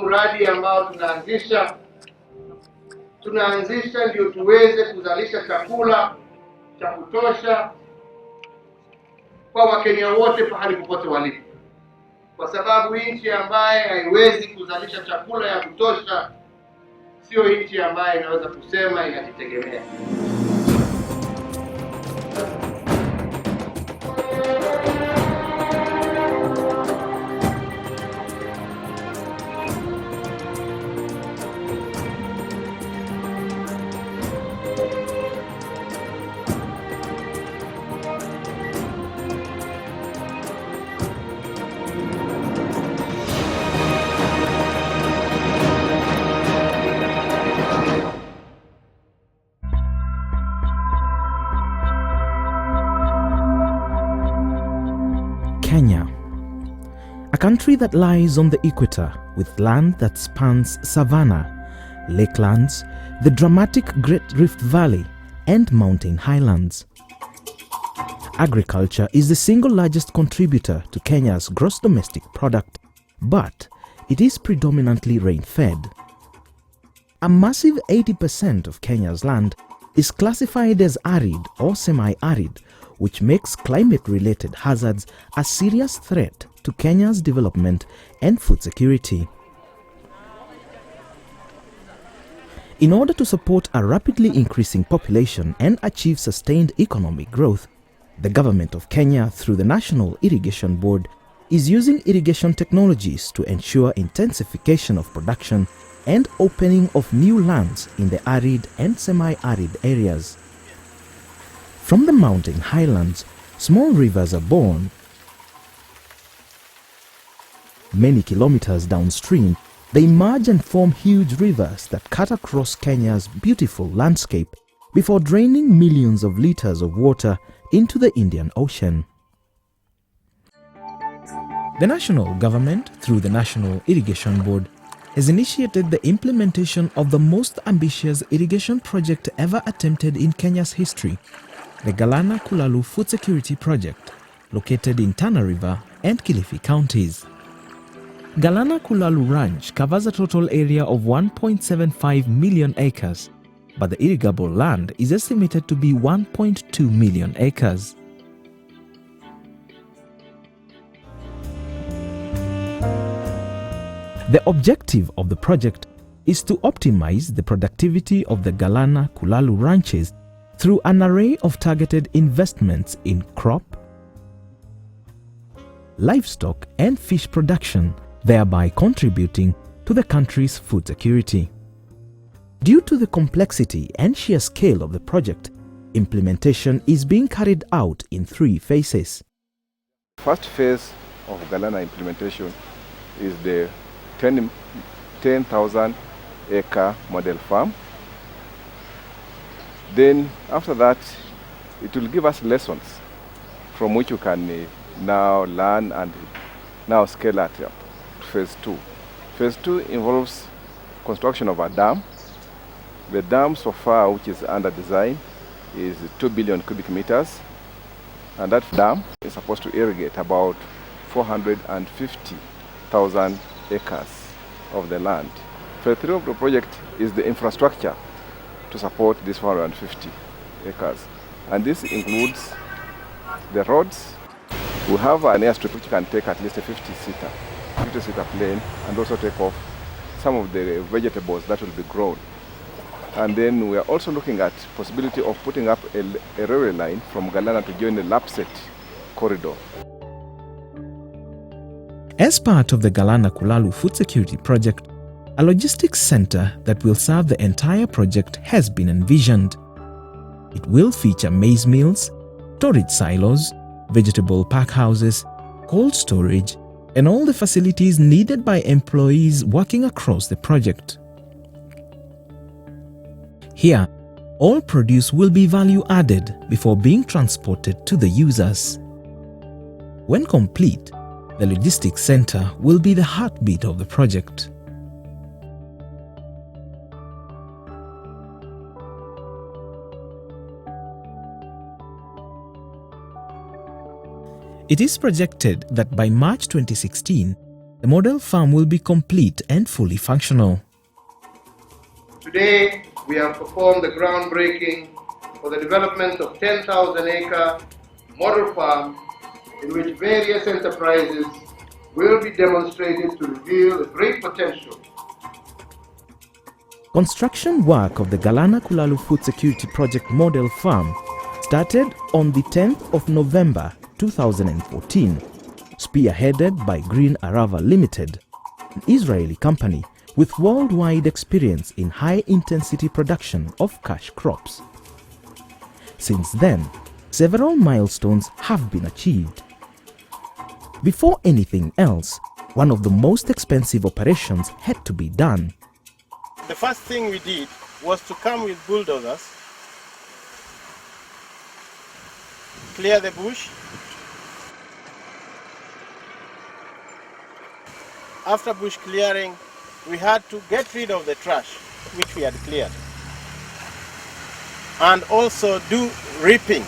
mradi ambao tunaanzisha ndio tuweze kuzalisha chakula cha kutosha kwa Wakenya wote pahali popote walipo, kwa sababu nchi ambaye haiwezi kuzalisha chakula ya kutosha sio nchi ambaye inaweza kusema inajitegemea. Kenya, a country that lies on the equator with land that spans savanna, lakelands, the dramatic Great Rift Valley and mountain highlands. Agriculture is the single largest contributor to Kenya's gross domestic product, but it is predominantly rain-fed. A massive 80% of Kenya's land is classified as arid or semi-arid, which makes climate-related hazards a serious threat to Kenya's development and food security. In order to support a rapidly increasing population and achieve sustained economic growth, the government of Kenya, through the National Irrigation Board, is using irrigation technologies to ensure intensification of production and opening of new lands in the arid and semi-arid areas. From the mountain highlands, small rivers are born. Many kilometers downstream, they merge and form huge rivers that cut across Kenya's beautiful landscape before draining millions of liters of water into the Indian Ocean. The national government, through the National Irrigation Board, has initiated the implementation of the most ambitious irrigation project ever attempted in Kenya's history, the Galana Kulalu Food Security Project, located in Tana River and Kilifi counties. Galana Kulalu Ranch covers a total area of 1.75 million acres, but the irrigable land is estimated to be 1.2 million acres. The objective of the project is to optimize the productivity of the Galana Kulalu ranches through an array of targeted investments in crop, livestock and fish production, thereby contributing to the country's food security. Due to the complexity and sheer scale of the project, implementation is being carried out in 3 phases. First phase of Galana implementation is the 10,000 acre model farm. Then after that, it will give us lessons from which you can now learn and now scale at phase 2. Phase 2 involves construction of a dam. The dam so far, which is under design, is 2 billion cubic meters. And that dam is supposed to irrigate about 450,000 acres of the land. Phase 3 of the project is the infrastructure to support these 450 acres. And this includes the roads. We have an airstrip which can take at least a 50-seater plane and also take off some of the vegetables that will be grown. And then we are also looking at possibility of putting up a railway line from Galana to join the Lapset corridor. As part of the Galana Kulalu Food Security Project, a logistics center that will serve the entire project has been envisioned. It will feature maize mills, storage silos, vegetable pack houses, cold storage, and all the facilities needed by employees working across the project. Here, all produce will be value added before being transported to the users. When complete, the logistics center will be the heartbeat of the project. It is projected that by March 2016, the model farm will be complete and fully functional. Today, we have performed the groundbreaking for the development of 10,000-acre model farm in which various enterprises will be demonstrated to reveal the great potential. Construction work of the Galana Kulalu Food Security Project Model Farm started on the 10th of November 2014, spearheaded by Green Arava Limited, an Israeli company with worldwide experience in high-intensity production of cash crops. Since then, several milestones have been achieved. Before anything else, one of the most expensive operations had to be done. The first thing we did was to come with bulldozers, clear the bush. After bush clearing, we had to get rid of the trash which we had cleared, and also do reaping.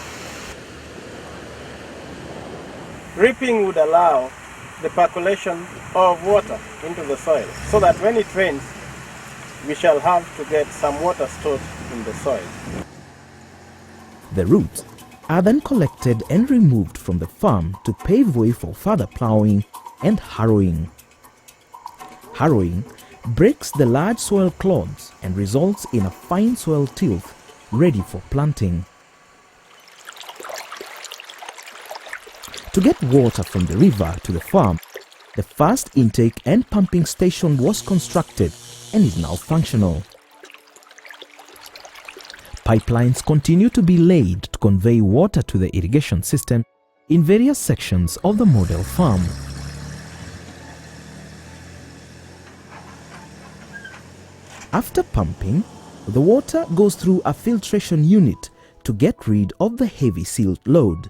Reaping would allow the percolation of water into the soil so that when it rains, we shall have to get some water stored in the soil. The roots are then collected and removed from the farm to pave way for further plowing and harrowing. Harrowing breaks the large soil clods and results in a fine soil tilth ready for planting. To get water from the river to the farm, the first intake and pumping station was constructed and is now functional. Pipelines continue to be laid to convey water to the irrigation system in various sections of the model farm. After pumping, the water goes through a filtration unit to get rid of the heavy silt load.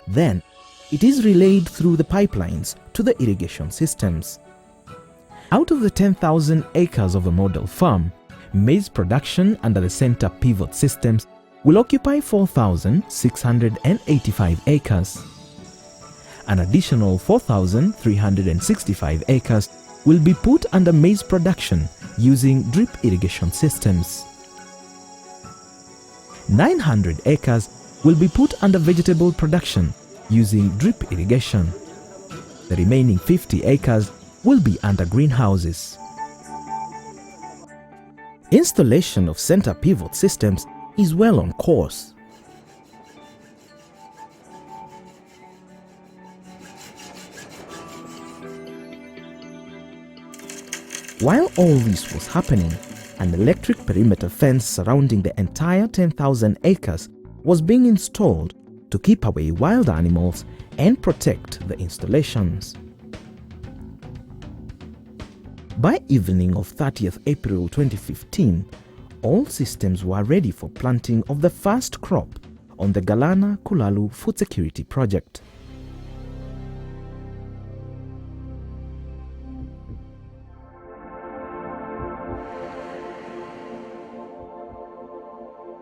Then, it is relayed through the pipelines to the irrigation systems. Out of the 10,000 acres of the model farm, maize production under the center pivot systems will occupy 4,685 acres. An additional 4,365 acres will be put under maize production using drip irrigation systems. 900 acres will be put under vegetable production using drip irrigation. The remaining 50 acres will be under greenhouses. Installation of center pivot systems is well on course. While all this was happening, an electric perimeter fence surrounding the entire 10,000 acres was being installed to keep away wild animals and protect the installations. By evening of 30th April 2015, all systems were ready for planting of the first crop on the Galana Kulalu Food Security Project.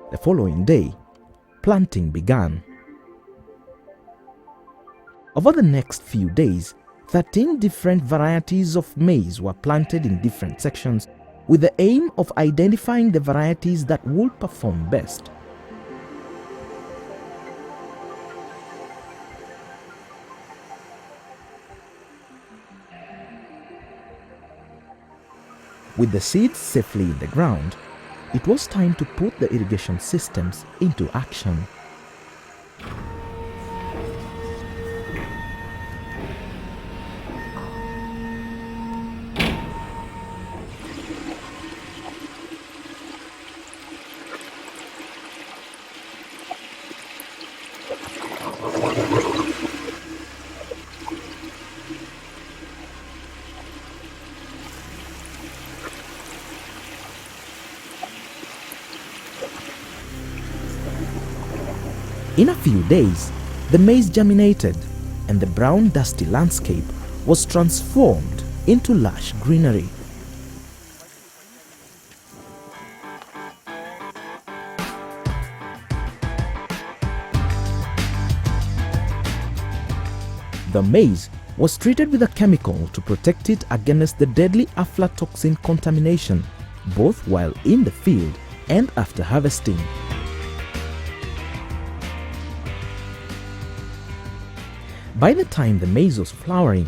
The following day, planting began. Over the next few days, 13 different varieties of maize were planted in different sections with the aim of identifying the varieties that would perform best. With the seeds safely in the ground, it was time to put the irrigation systems into action. In a few days, the maize germinated and the brown dusty landscape was transformed into lush greenery. The maize was treated with a chemical to protect it against the deadly aflatoxin contamination, both while in the field and after harvesting. By the time the maize was flowering,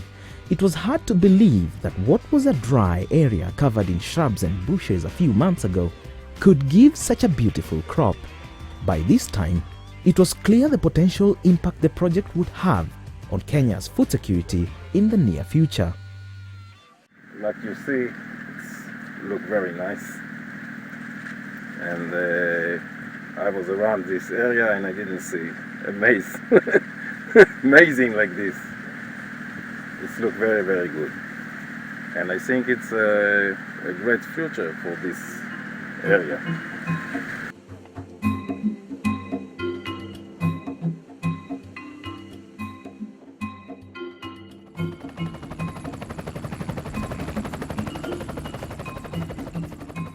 it was hard to believe that what was a dry area covered in shrubs and bushes a few months ago could give such a beautiful crop. By this time, it was clear the potential impact the project would have on Kenya's food security in the near future. Like you see, it looks very nice. And I was around this area and I didn't see a maize. Amazing like this. It looks very, very good. And I think it's a great future for this area.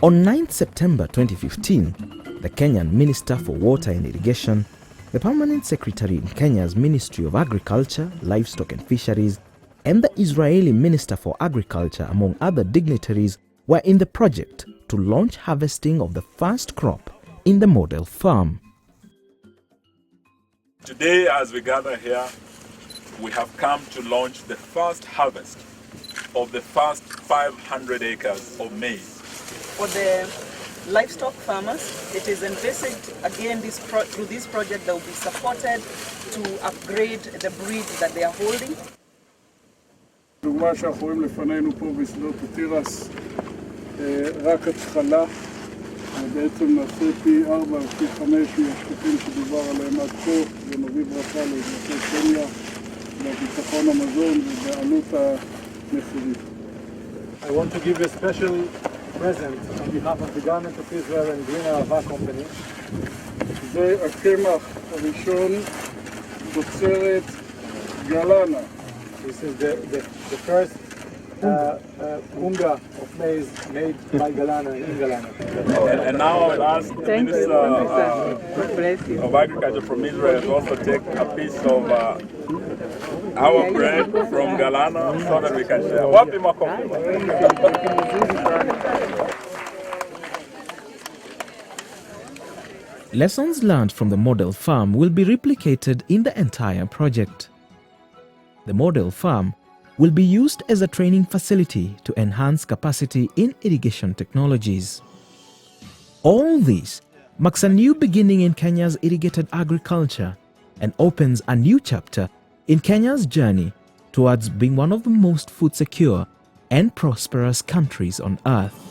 On 9 September 2015, the Kenyan Minister for Water and Irrigation, the Permanent Secretary in Kenya's Ministry of Agriculture, Livestock and Fisheries, and the Israeli Minister for Agriculture, among other dignitaries, were in the project to launch harvesting of the first crop in the model farm. Today, as we gather here, we have come to launch the first harvest of the first 500 acres of maize. For the livestock farmers, it is envisaged again through this project they will be supported to upgrade the breed that they are holding. דוגמה שאנחנו רואים לפנינו פה בשדות התירס, רק התחלה, ובעצם נעשה פי 4 או פי 5 מהשטחים שדובר עליהם עד כה, ונביא ברכה לאזרחי קניה, לביטחון המזון ובעלות המחירים. I want to give a special present on behalf of the government of Israel and Green Ahava Company. זה הקמח הראשון, תוצרת גלנה. This is the first unga of maize made by Galana in Galana. And now I'll ask the Minister of Agriculture from Israel to also take a piece of our bread from Galana so that we can share. Wapi makofi. Lessons learned from the model farm will be replicated in the entire project. The model farm will be used as a training facility to enhance capacity in irrigation technologies. All this marks a new beginning in Kenya's irrigated agriculture and opens a new chapter in Kenya's journey towards being one of the most food secure and prosperous countries on earth.